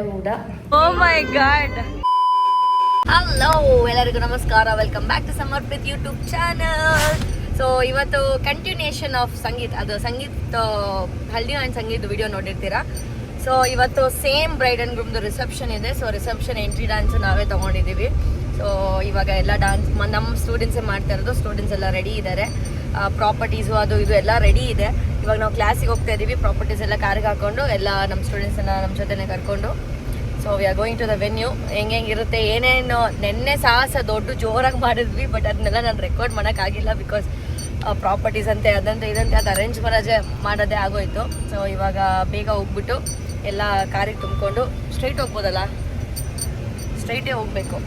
ದೇವುಡ. O my god. Hello ಎಲ್ಲರಿಗೂ ನಮಸ್ಕಾರ, welcome back to Samarpith YouTube channel. So ಇವತ್ತು continuation of Sangeet, ಅದು ಸಂಗೀತ್ ಹಲ್ದಿ ಆ್ಯಂಡ್ ಸಂಗೀತ್ ವಿಡಿಯೋ ನೋಡಿರ್ತೀರಾ. ಸೊ ಇವತ್ತು ಸೇಮ್ ಬ್ರೈಡ್ ಆ್ಯಂಡ್ ಗ್ರೂಮ್ದು ರಿಸೆಪ್ಷನ್ ಇದೆ. ಸೊ ರಿಸೆಪ್ಷನ್ ಎಂಟ್ರಿ ಡ್ಯಾನ್ಸ್ ನಾವೇ ತೊಗೊಂಡಿದ್ದೀವಿ. ಸೊ ಇವಾಗ ಎಲ್ಲ ಡ್ಯಾನ್ಸ್ ನಮ್ಮ ಸ್ಟೂಡೆಂಟ್ಸೇ ಮಾಡ್ತಾ ಇರೋದು. ಸ್ಟೂಡೆಂಟ್ಸ್ ಎಲ್ಲ ರೆಡಿ ಇದ್ದಾರೆ, ಪ್ರಾಪರ್ಟೀಸು ಅದು ಇದು ಎಲ್ಲ ರೆಡಿ ಇದೆ. ಇವಾಗ ನಾವು ಕ್ಲಾಸಿಗೆ ಹೋಗ್ತಾ ಇದ್ದೀವಿ. ಪ್ರಾಪರ್ಟೀಸ್ ಎಲ್ಲ ಕಾರ್ಗೆ ಹಾಕ್ಕೊಂಡು ಎಲ್ಲ ನಮ್ಮ ಸ್ಟೂಡೆಂಟ್ಸನ್ನು ನಮ್ಮ ಜೊತೆನೇ ಕರ್ಕೊಂಡು. So we are going to the venue. ಹೆಂಗಿರುತ್ತೆ ಏನೇನು ನೆನ್ನೆ ಸಾಹಸ ದೊಡ್ಡ ಜೋರಾಗಿ ಮಾಡಿದ್ವಿ, ಬಟ್ ಅದನ್ನೆಲ್ಲ ನಾನು ರೆಕಾರ್ಡ್ ಮಾಡೋಕ್ಕಾಗಿಲ್ಲ. ಬಿಕಾಸ್ ಪ್ರಾಪರ್ಟೀಸ್ ಅಂತೆ ಅದಂತೆ ಇದಂತೆ ಅದು ಅರೇಂಜ್ ಮಾಡೋದೇ ಆಗೋಯ್ತು. ಸೊ ಇವಾಗ ಬೇಗ ಹೋಗ್ಬಿಟ್ಟು ಎಲ್ಲ ಕಾರಿಗೆ ತುಂಬಿಕೊಂಡು ಸ್ಟ್ರೈಟ್ ಹೋಗ್ಬೋದಲ್ಲ, ಸ್ಟ್ರೈಟೇ ಹೋಗಬೇಕು,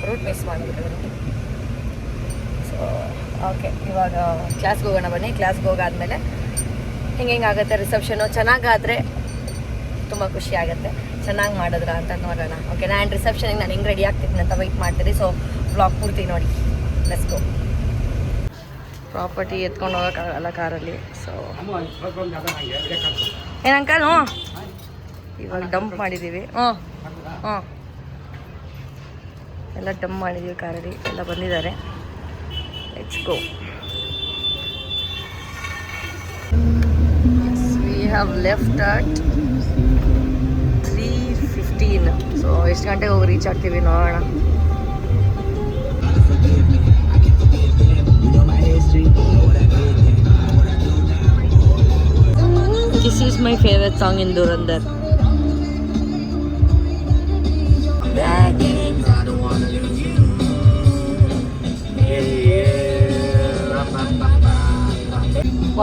ರೂಟ್ ಮಿಸ್ ಮಾಡಿಬಿಟ್ಟು. ಸೊ ಓಕೆ, ಇವಾಗ ಕ್ಲಾಸ್ಗೆ ಹೋಗೋಣ ಬನ್ನಿ. ಕ್ಲಾಸ್ಗೆ ಹೋಗಾದ್ಮೇಲೆ ಹೆಂಗಾಗುತ್ತೆ ರಿಸೆಪ್ಷನು. ಚೆನ್ನಾಗಾದರೆ ತುಂಬ ಖುಷಿ ಆಗುತ್ತೆ. ಚೆನ್ನಾಗಿ ಮಾಡಿದ್ರ ಅಂತ ನೋಡೋಣ. ಓಕೆ, ನಾನು ರಿಸೆಪ್ಷನಿಗೆ ನಾನು ಹೆಂಗೆ ರೆಡಿ ಆಗ್ತಿದ್ದೀನಿ ಅಂತ ವೆಯ್ಟ್ ಮಾಡ್ತೀನಿ. ಸೊ ವ್ಲಾಗ್ ಪೂರ್ತಿ ನೋಡಿ. Let's go. ಪ್ರಾಪರ್ಟಿ ಎತ್ಕೊಂಡು ಹೋಗೋಕ್ಕಾಗಲ್ಲ ಕಾರಲ್ಲಿ. ಸೊ ಏನಂಕಲ್, ಇವಾಗ ಡಂಪ್ ಮಾಡಿದ್ದೀವಿ. ಹ್ಞೂ ಎಲ್ಲ ಡಂಪ್ ಮಾಡಿದ್ದೀವಿ ಕಾರಲ್ಲಿ. ಎಲ್ಲ ಬಂದಿದ್ದಾರೆ. Let's go. We have left at 3:15. So ಎಷ್ಟು ಗಂಟೆಗೆ ಹೋಗಿ ರೀಚ್ ಆಗ್ತೀವಿ ನೋಡೋಣ. This is my favorite song in Dhurandhar.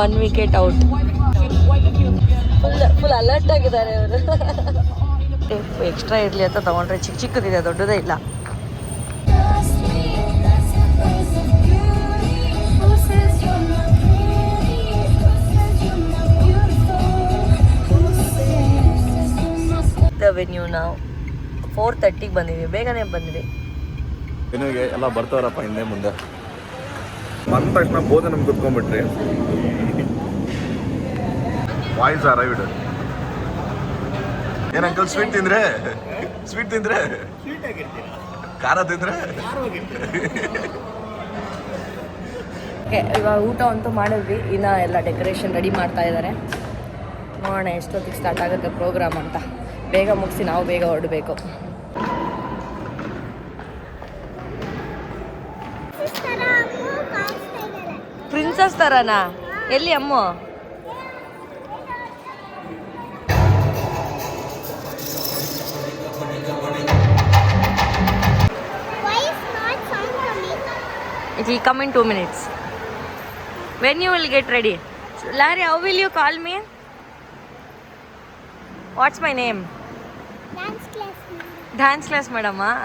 One wicket out. Full alert ಆಗಿದ್ದಾರೆ ಅವರು. ಎಕ್ಸ್ಟ್ರಾ ಇರಲಿ ಅಂತ ತೊಗೊಂಡ್ರೆ ಚಿಕ್ಕದಿದೆ, ದೊಡ್ಡದೇ ಇಲ್ಲ. ದ ವೆನ್ಯೂ ನಾವು 4:30ಗೆ ಬಂದಿದ್ದೀವಿ. ಬೇಗನೆ ಬಂದ್ವಿ. ವೆನ್ಯೂಗೆ ಎಲ್ಲ ಬರ್ತಾರಪ್ಪ ಹಿಂದೆ ಮುಂದೆ. ಬಂದ ತಕ್ಷಣ ಬೋಧನೆ ನಮ್ಗೆ ಕುತ್ಕೊಂಡ್ಬಿಟ್ರಿ. Voice arrived. ಏನ್ ಅಂಕಲ್ ಸ್ವೀಟ್ ತಿಂದ್ರೆ ಖಾರ ತಿಂದ್ರೆ. ಇವಾಗ ಊಟ ಅಂತೂ ಮಾಡಿದ್ವಿ. ಇನ್ನು ಎಲ್ಲ ಡೆಕೋರೇಷನ್ ರೆಡಿ ಮಾಡ್ತಾ ಇದ್ದಾರೆ. ನೋಡೋಣ ಎಷ್ಟೊತ್ತಿಗೆ ಸ್ಟಾರ್ಟ್ ಆಗುತ್ತೆ ಪ್ರೋಗ್ರಾಮ್ ಅಂತ. ಬೇಗ ಮುಗಿಸಿ ನಾವು ಬೇಗ ಹೊರಡಬೇಕು. ಪ್ರಿನ್ಸಸ್ ಥರನಾ? ಎಲ್ಲಿ ಅಮ್ಮ? It will come in 2 minutes. When you will get ready? Larry, how will you call me? What's my name? Dance class madam. Dance class madam, ah?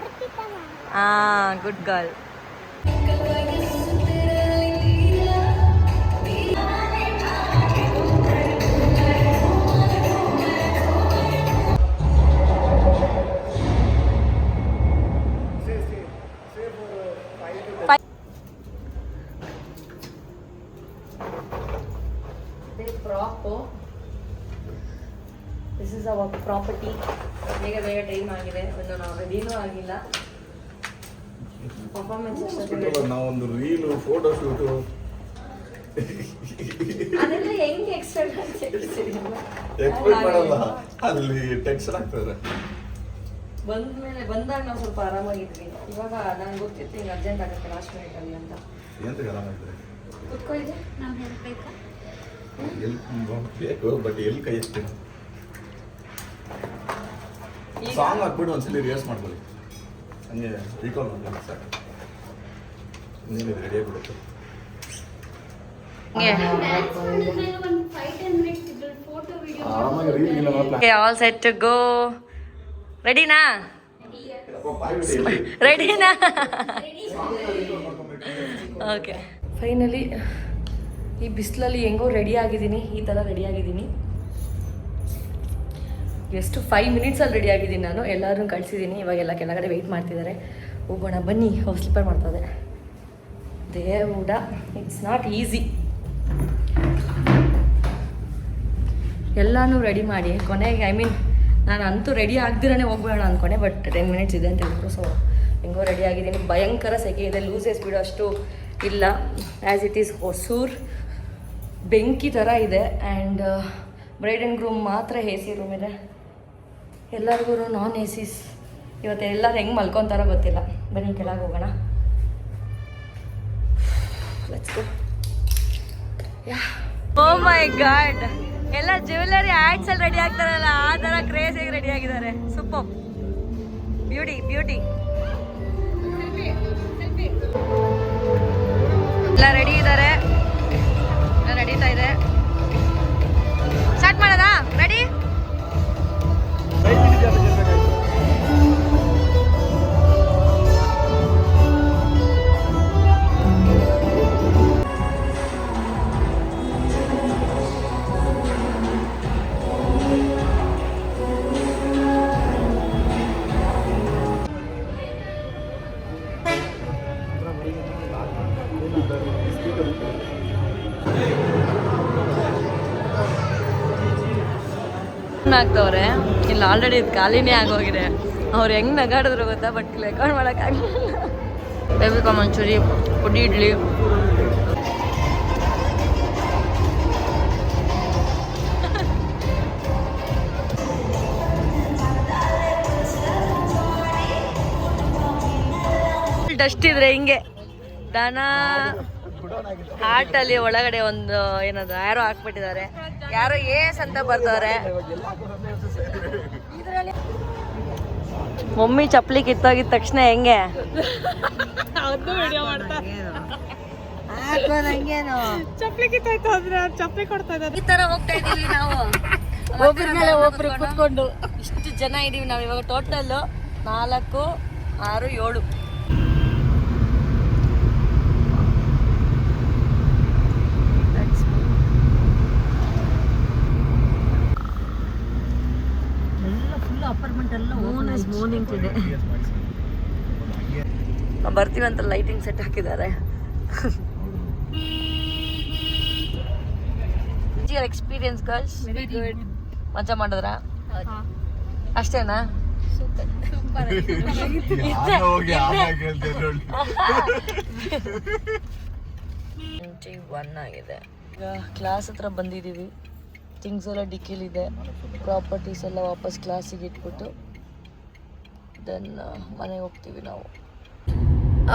Arpita madam. Ah, good girl. This is our property. ಬೇಗ time ಆಗಿದೆ. ಒಂದು ನಾವು ರೆಡಿನೂ ಆಗಿಲ್ಲ. Performance ನಾವೊಂದು reel, photo shoot ಅದೆಲ್ಲ ಹೆಂಗೆ expect ಮಾಡಲ್ಲ. ಅಲ್ಲಿ ಟೆನ್ಷನ್ ಆಗ್ತದೆ. ಬಂದಾಗ ನಾವು ಸ್ವಲ್ಪ ಆರಾಮಾಗಿದ್ವಿ. ಇವಾಗ ನಂಗೆ ಗೊತ್ತಿತ್ತು ಹಿಂಗೆ ಅರ್ಜೆಂಟ್ ಆಗುತ್ತೆ ಲಾಸ್ಟ್ ಮಿನಿಟಲ್ಲಿ ಅಂತ. ಎಂತ ಆರಾಮಾಗಿದ್ರೆ ಕುತ್ಕೊಳ್ಳಿ. ನಾವು ಹೇಳ್ಬೇಕಾ? ಬೇಕು, ಬಟ್ ಎಲ್ಲಿ ಕೈ ಎತ್ತೀನಿ. ಸಾಂಗ್ ಹಾಕ್ಬಿಟ್ಟು ಒಂದ್ಸಲಿ ರಿಹರ್ಸ್ ಮಾಡ್ಕೊಳ್ಳಿ. ಹಂಗೆ ರೀಕಾಲ್ ಮಾಡ್ಕೊಳ್ಳಿ ಸಾಕು. ಇನ್ನೇನಿದೆ ರೆಡಿ ಆಗಿಬಿಡುತ್ತೆ. ಆರಾಮಾಗಿ ರೀಲ್ ಇಲ್ಲ. All set to go. ರೆಡಿನಾ? ರೆಡಿನಾ? ಓಕೆ, ಫೈನಲಿ ಈ ಬಿಸಿಲಲ್ಲಿ ಹೆಂಗೋ ರೆಡಿ ಆಗಿದ್ದೀನಿ. ಈ ಥರ ರೆಡಿ ಆಗಿದ್ದೀನಿ. ಎಷ್ಟು 5 ಮಿನಿಟ್ಸಲ್ಲಿ ರೆಡಿ ಆಗಿದ್ದೀನಿ ನಾನು. ಎಲ್ಲರೂ ಕಳಿಸಿದ್ದೀನಿ. ಇವಾಗೆಲ್ಲ ಕೆಳಗಡೆ ವೆಯ್ಟ್ ಮಾಡ್ತಿದ್ದಾರೆ. ಹೋಗೋಣ ಬನ್ನಿ. ಸ್ಲಿಪ್ಪರ್ ಮಾಡ್ತದೆ. ದೇವುಡ, ಇಟ್ಸ್ ನಾಟ್ ಈಸಿ. ಎಲ್ಲನೂ ರೆಡಿ ಮಾಡಿ ಕೊನೆಗೆ ನಾನು ಅಂತೂ ರೆಡಿ ಆಗ್ದಿರೇ ಹೋಗ್ಬೇಡ ಅಂದ್ಕೊಂಡೆ, ಬಟ್ 10 ಮಿನಿಟ್ಸ್ ಇದೆ ಅಂತ ಹೇಳಿದ್ರು. ಸೊ ಹೆಂಗೋ ರೆಡಿ ಆಗಿದ್ದೀನಿ. ಭಯಂಕರ ಸೆಕೆ ಇದೆ, ಲೂಸೇಸ್ ಬಿಡೋ ಅಷ್ಟು ಇಲ್ಲ. ಆ್ಯಸ್ ಇಟ್ ಈಸ್ ಹೊಸೂರ್ ಬೆಂಕಿ ಥರ ಇದೆ. ಆ್ಯಂಡ್ ಬ್ರೈಡ್ ಆ್ಯಂಡ್ ಗ್ರೂಮ್ ಮಾತ್ರ ಎ ಸಿ ರೂಮ್ ಇದೆ, ಎಲ್ಲರಿಗೂ ನಾನ್ ಎ ಸಿಸ್. ಇವತ್ತು ಎಲ್ಲರೂ ಹೆಂಗೆ ಮಲ್ಕೊತಾರೋ ಗೊತ್ತಿಲ್ಲ. ಬನ್ನಿ ಕೆಳಗೆ ಹೋಗೋಣ. Let's go. Oh my god, ಎಲ್ಲ ಜ್ಯುವೆಲರಿ ಆ್ಯಡ್ಸ್ ಅಲ್ಲಿ ರೆಡಿ ಆಗ್ತಾರಲ್ಲ ಆ ಥರ ಕ್ರೇಜಿಯಾಗಿ ರೆಡಿ ಆಗಿದ್ದಾರೆ. Super, beauty beauty. ಎಲ್ಲ ರೆಡಿ ಇದ್ದಾರೆ, ಎಲ್ಲ ನಡೀತಾ ಇದೆ. ಸ್ಟಾರ್ಟ್ ಮಾಡೋದಾ? ರೆಡಿ? ಆಗ್ತವ್ರೆ ಇಲ್ಲ, ಆಲ್ರೆಡಿ ಇದು ಖಾಲಿನೇ ಆಗೋಗಿದೆ. ಅವ್ರು ಹೆಂಗ್ ನಗಾಡಿದ್ರು ಗೊತ್ತಾ, ಬಟ್ ರೆಕಾರ್ಡ್ ಮಾಡೋಕ್ಕಾಗಲಿಲ್ಲ. ಬೇಬಿಕಾ ಮಂಚೂರಿ, ಪುಡಿ ಇಡ್ಲಿ, ಡಸ್ಟ್ ಇದ್ರೆ ಹಿಂಗೆ ದನ ಹಾರ್ಟಲ್ಲಿ ಒಳಗಡೆ ಒಂದು ಏನದು ಯಾರೋ ಹಾಕ್ಬಿಟ್ಟಿದ್ದಾರೆ. ಯಾರೋ ಏಸ್ ಅಂತ ಬರ್ತಾರೆ. ಮಮ್ಮಿ ಚಪ್ಪಲಿ ಕಿತ್ತೋಗಿದ ತಕ್ಷಣ ಹೆಂಗೆ ಚಪ್ಪಲಿ ಕಿತ್ತಾಯ್ತು ಅಂದ್ರೆ ಚಪ್ಪಲಿ ಕೊಡ್ತಾ ಇದ್ದಾರೆ. ಈ ತರ ಹೋಗ್ತಾ ಇದೀವಿ ನಾವು, ಒಬ್ರ ಮೇಲೆ ಒಬ್ರು ಕುತ್ಕೊಂಡು. ಇಷ್ಟು ಜನ ಇದೀವಿ ನಾವು ಇವಾಗ. ಟೋಟಲ್ 4, 6, 7. ಬರ್ತೀವಿ ಅಂತ ಲೈಟಿಂಗ್ ಸೆಟ್ ಹಾಕಿದ್ದಾರೆ. ಎಕ್ಸ್ಪೀರಿಯನ್ಸ್ ಗರ್ಲ್ಸ್ ಮಜಾ ಮಾಡಿದ್ರ? ಅಷ್ಟೇನಾ? ಒನ್ ಆಗಿದೆ. ಈಗ ಕ್ಲಾಸ್ ಹತ್ರ ಬಂದಿದ್ದೀವಿ. ಥಿಂಗ್ಸ್ ಎಲ್ಲ ಡಿಕ್ಕಿಲಿದೆ, ಪ್ರಾಪರ್ಟೀಸ್ ಎಲ್ಲ ವಾಪಸ್ ಕ್ಲಾಸಿಗೆ ಇಟ್ಬಿಟ್ಟು ದೆನ್ ಮನೆಗೆ ಹೋಗ್ತೀವಿ ನಾವು.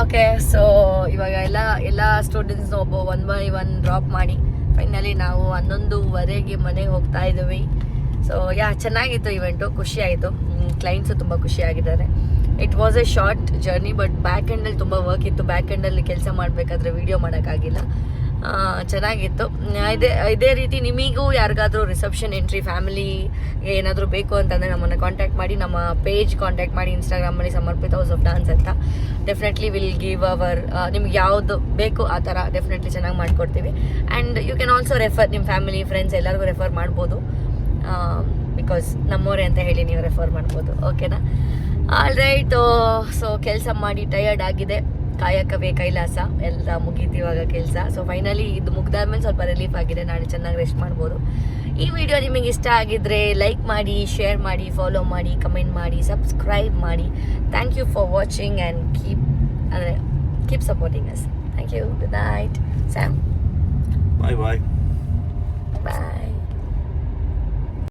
ಓಕೆ, ಸೊ ಇವಾಗ ಎಲ್ಲ ಸ್ಟೂಡೆಂಟ್ಸ್ನ ಒನ್ ಬೈ ಒನ್ ಡ್ರಾಪ್ ಮಾಡಿ ಫೈನಲಿ ನಾವು 11:15 ಮನೆಗೆ ಹೋಗ್ತಾ ಇದ್ದೀವಿ. ಸೊ ಚೆನ್ನಾಗಿತ್ತು ಇವೆಂಟು, ಖುಷಿ ಆಯಿತು. ಕ್ಲೈಂಟ್ಸು ತುಂಬ ಖುಷಿಯಾಗಿದ್ದಾರೆ. It was a short journey, but back ಎಂಡಲ್ಲಿ ತುಂಬ ವರ್ಕ್ ಇತ್ತು. ಬ್ಯಾಕ್ ಎಂಡಲ್ಲಿ ಕೆಲಸ ಮಾಡಬೇಕಾದ್ರೆ ವೀಡಿಯೋ ಮಾಡೋಕ್ಕಾಗಿಲ್ಲ. ಚೆನ್ನಾಗಿತ್ತು. ಇದೇ ರೀತಿ ನಿಮಗೂ ಯಾರಿಗಾದರೂ ರಿಸೆಪ್ಷನ್ ಎಂಟ್ರಿ ಫ್ಯಾಮಿಲಿ ಏನಾದರೂ ಬೇಕು ಅಂತಂದರೆ ನಮ್ಮನ್ನು ಕಾಂಟ್ಯಾಕ್ಟ್ ಮಾಡಿ. ನಮ್ಮ ಪೇಜ್ ಕಾಂಟ್ಯಾಕ್ಟ್ ಮಾಡಿ ಇನ್ಸ್ಟಾಗ್ರಾಮಲ್ಲಿ ಸಮರ್ಪಿತ ಹೌಸ್ ಆಫ್ ಡಾನ್ಸ್ ಅಂತ. ಡೆಫಿನೆಟ್ಲಿ ವಿಲ್ ಗಿವ್ ಅವರ್ ನಿಮ್ಗೆ ಯಾವುದು ಬೇಕು ಆ ಥರ ಡೆಫಿನೆಟ್ಲಿ ಚೆನ್ನಾಗಿ ಮಾಡಿಕೊಡ್ತೀವಿ. And you can also refer ನಿಮ್ಮ ಫ್ಯಾಮಿಲಿ ಫ್ರೆಂಡ್ಸ್ ಎಲ್ಲರಿಗೂ ರೆಫರ್ ಮಾಡ್ಬೋದು. ಬಿಕಾಸ್ ನಮ್ಮವರೇ ಅಂತ ಹೇಳಿ ನೀವು ರೆಫರ್ ಮಾಡ್ಬೋದು. ಓಕೆನಾ? All right. ಸೊ ಕೆಲಸ ಮಾಡಿ ಟಯರ್ಡ್ ಆಗಿದೆ. ಕಾಯಕವೇ ಕೈಲಾಸ, ಎಲ್ಲ ಮುಗೀತು ಇವಾಗ ಕೆಲಸ. ಸೊ ಫೈನಲಿ ಇದು ಮುಗ್ದಾದ್ಮೇಲೆ ಸ್ವಲ್ಪ ರಿಲೀಫ್ ಆಗಿದೆ. ನಾಳೆ ಚೆನ್ನಾಗಿ ರೆಸ್ಟ್ ಮಾಡ್ಬೋದು. ಈ ವಿಡಿಯೋ ನಿಮಗೆ ಇಷ್ಟ ಆಗಿದ್ರೆ ಲೈಕ್ ಮಾಡಿ, ಶೇರ್ ಮಾಡಿ, ಫಾಲೋ ಮಾಡಿ, ಕಮೆಂಟ್ ಮಾಡಿ, ಸಬ್ಸ್ಕ್ರೈಬ್ ಮಾಡಿ. Thank you for watching and keep supporting us. Thank you. Good night. Sam. Bye bye.